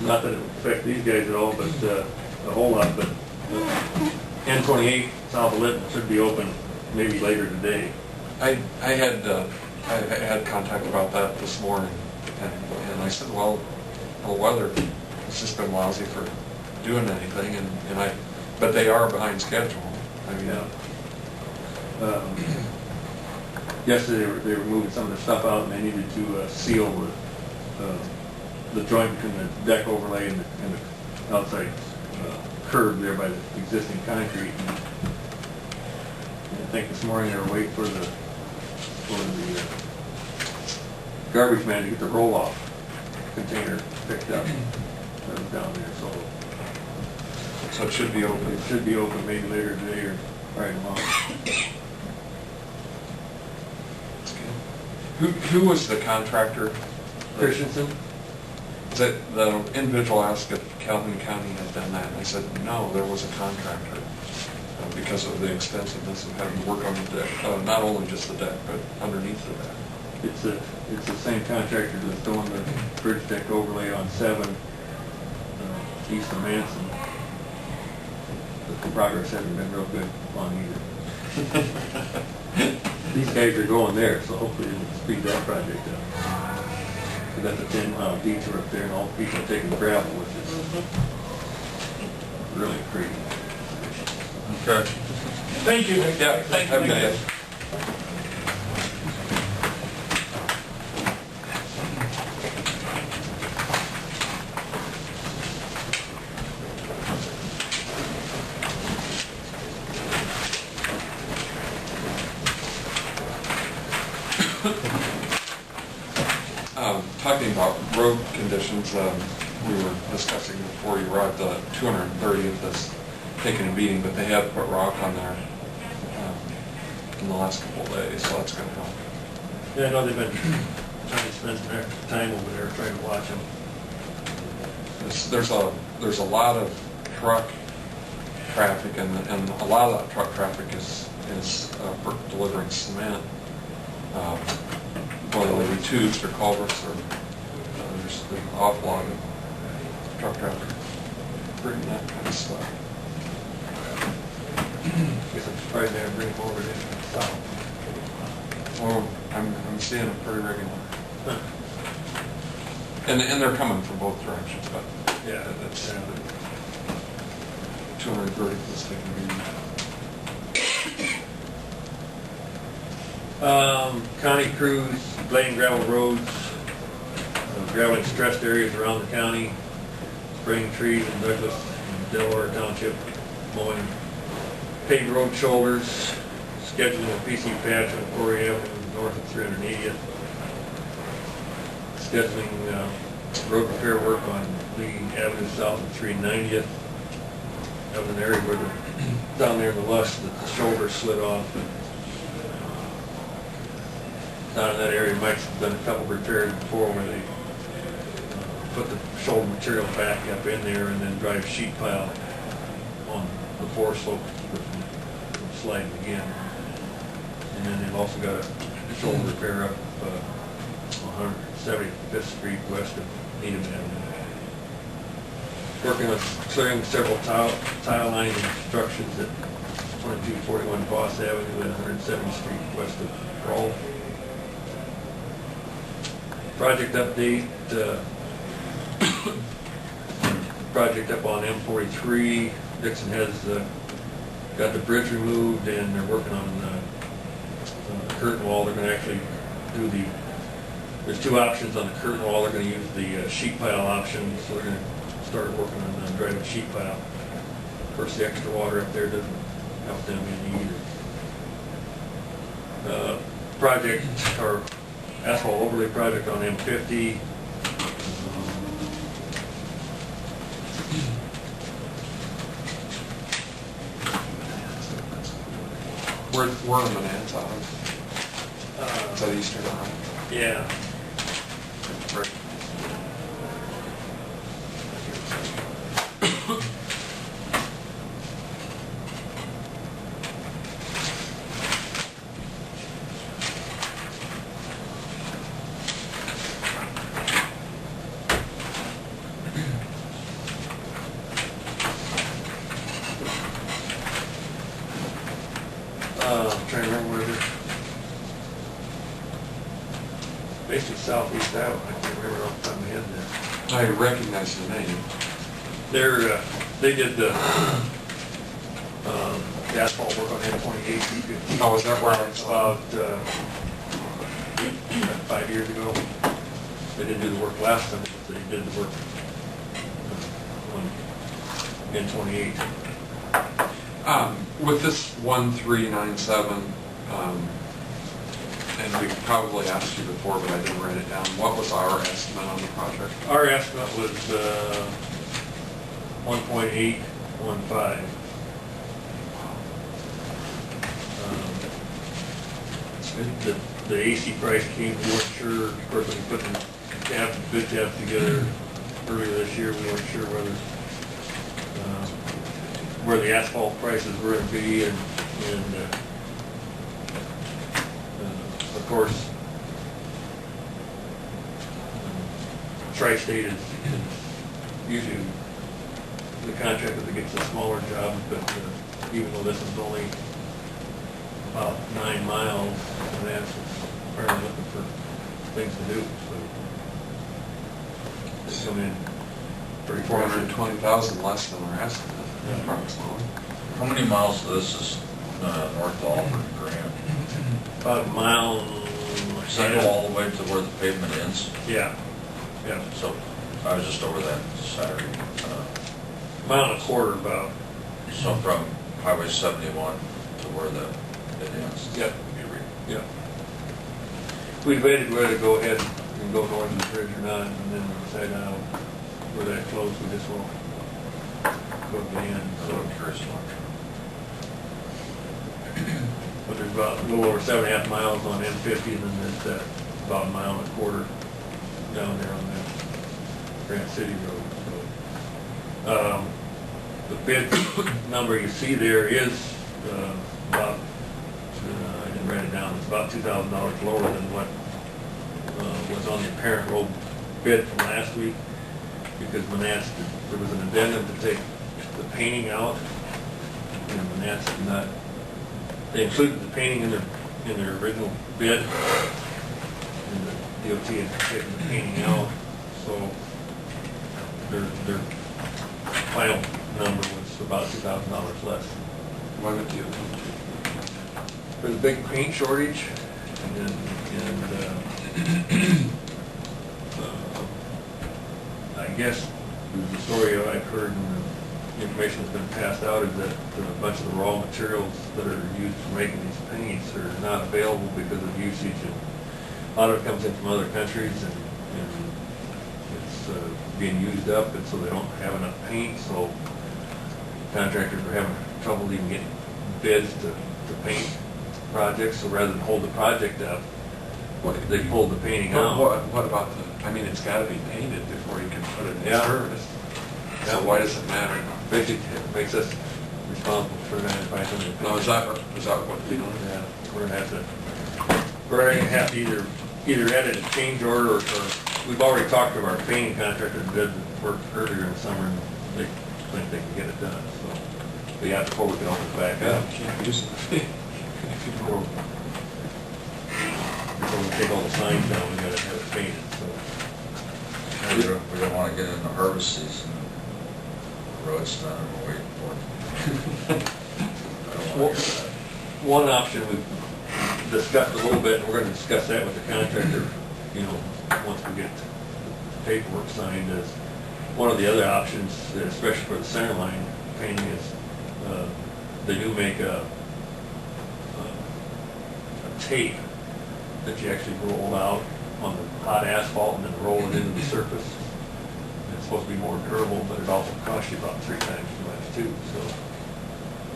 Not that it would affect these guys at all, but a whole lot, but N28 south of Lytton should be open maybe later today. I had contact about that this morning, and I said, well, the weather has just been lousy for doing anything, but they are behind schedule. I mean, yesterday they were moving some of the stuff out, and they needed to seal the joint between the deck overlay and the outside curb there by the existing concrete. And I think this morning they were waiting for the garbage man to get the roll-off container picked up down there. so it should be open. It should be open maybe later today or Friday tomorrow. Who was the contractor? Christensen? That the individual asked if Calhoun County had done that, and I said no, there was a contractor because of the expensiveness of having to work on the deck, not only just the deck but underneath the deck. It's the same contractor that's doing the bridge deck overlay on 7 east of Manson. The progress hasn't been real good on either. These guys are going there, so hopefully it'll speed that project up. We got the 10-mile detour up there, and all the people are taking gravel, which is really crazy. Okay. Thank you. Yeah, thank you. Have a good day. Talking about road conditions, we were discussing before you arrived, the 230th is taking a beating, but they have put rock on there in the last couple of days, so that's going to help. Yeah, I know they've been trying to spend some extra time over there trying to watch them. There's a lot of truck traffic, and a lot of that truck traffic is for delivering cement. Whether they be tubes or culverts, or there's an awful lot of truck traffic bringing that kind of stuff. Guess I'm surprised they didn't bring them over there south. Well, I'm seeing them pretty regular, Huh. and they're coming from both directions. But Yeah, that's yeah. 230 is taking a beating. County crews, laying gravel roads, graveling stressed areas around the county, spraying trees in Douglas and Delaware Township, mowing paved road shoulders, scheduling a PC patch on Corey Avenue north of 380th, scheduling road repair work on Lee Avenue south of 390th. That was an area where down there in the lush that the shoulder slid off. Down in that area, Mike's done a couple repairs before where they put the shoulder material back up in there and then drive sheet pile on the floor slope to keep it from sliding again. And then they've also got a shoulder repair up 175th Street west of Needham Avenue. Working on clearing several tile line obstructions at 2241 Voss Avenue and 170th Street west of Roll. Project update, project up on M43. Dixon has got the bridge removed and they're working on the curtain wall. They're going to actually do there's two options on the curtain wall. They're going to use the sheet pile option, so they're going to start working on driving sheet pile. Of course, the extra water up there doesn't help them any either. Project, or asphalt overlay project on M50. We're in the man's out. Is that Eastern Line? Yeah. Right. basically southeast Iowa. I can't remember off the top of my head there. I recognize the name. They did the asphalt work on M28. Oh, is that where It's about 5 years ago. They didn't do the work last time, but they did the work on N28. With this 1397, and we probably asked you before, but I didn't write it down, what was our estimate on the project? Our estimate was 1.815. The AC price came, we weren't sure, of course, when we put the bid tabs together earlier this year, we weren't sure where the asphalt prices were going to be, and of course, Tri-State is usually the contractor that gets the smaller jobs, but even though this is only about 9 miles, and that's apparently looking for things to do, so they come in pretty 420,000 less than our estimate. Approximately. How many miles of this is north of Alford Grant? about a mile. Does that go all the way to where the pavement ends? Yeah, yeah. So I was just over that Saturday. Mile and a quarter about. So from Highway 71 to where it ends? Yep. Yeah. We debated whether to go ahead and go north of the bridge or not, and then we decided now we're that close, we just won't go to the end. So I'm curious about But there's about a little over 7.5 miles on M50, and then there's that about a mile and a quarter down there on that Grant City Road. So, the bid number you see there is about, I didn't write it down, it's about $2,000 lower than what was on the apparent road bid from last week, because Manats, there was an addendum to take the painting out, and Manats did not. They included the painting in their original bid, and the DOT had taken the painting out, so their final number was about $2,000 less. Why would you? There's a big paint shortage, and I guess the story I've heard and the information that's been passed out is that a bunch of the raw materials that are used for making these paints are not available because of usage, and a lot of it comes in from other countries, and it's being used up, and so they don't have enough paint, so contractors are having trouble even getting bids to paint projects, so rather than hold the project up, they pulled the painting out. What about the, I mean, it's got to be painted before you can put it in Yeah. service. So why does it matter? Basically, it makes us responsible for that if I can. No, is that what we're doing? Yeah, we're gonna have to either edit a change order, or we've already talked to our painting contractor that did work earlier in the summer, and they think they can get it done, so. But yeah, before we can open it back up. Can't use it. Before we take all the signs down, we gotta have it painted, so. We don't want to get into harvest season. The road's done and we're waiting for it. I don't want to hear that. One option we've discussed a little bit, and we're gonna discuss that with the contractor, once we get the paperwork signed, is one of the other options, especially for the center line painting, is they do make a tape that you actually roll out on the hot asphalt and then roll it into the surface. It's supposed to be more durable, but it also costs you about 3 times as much too, so.